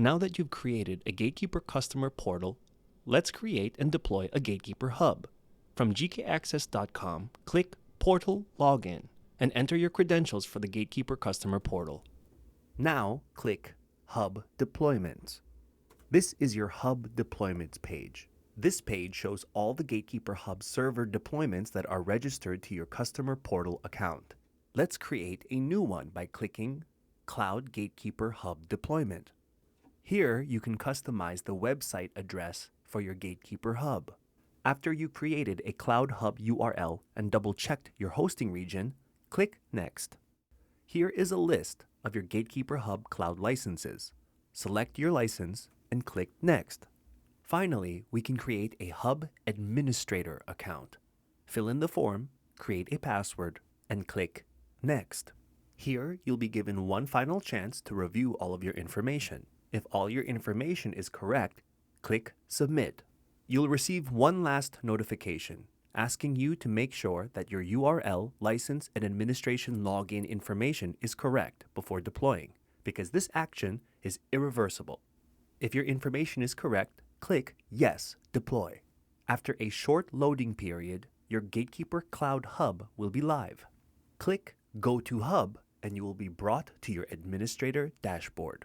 Now that you've created a GateKeeper customer portal, let's create and deploy a GateKeeper Hub. From gkaccess.com, click Portal Login and enter your credentials for the GateKeeper customer portal. Now click Hub Deployments. This is your Hub Deployments page. This page shows all the GateKeeper Hub server deployments that are registered to your customer portal account. Let's create a new one by clicking Cloud GateKeeper Hub Deployment. Here you can customize the website address for your GateKeeper Hub. After you created a Cloud Hub URL and double-checked your hosting region, click Next. Here is a list of your GateKeeper Hub cloud licenses. Select your license and click Next. Finally, we can create a Hub Administrator account. Fill in the form, create a password, and click Next. Here, you'll be given one final chance to review all of your information. If all your information is correct, click Submit. You'll receive one last notification asking you to make sure that your URL, license, and administration login information is correct before deploying, because this action is irreversible. If your information is correct, click Yes, Deploy. After a short loading period, your GateKeeper Cloud Hub will be live. Click Go to Hub and you will be brought to your administrator dashboard.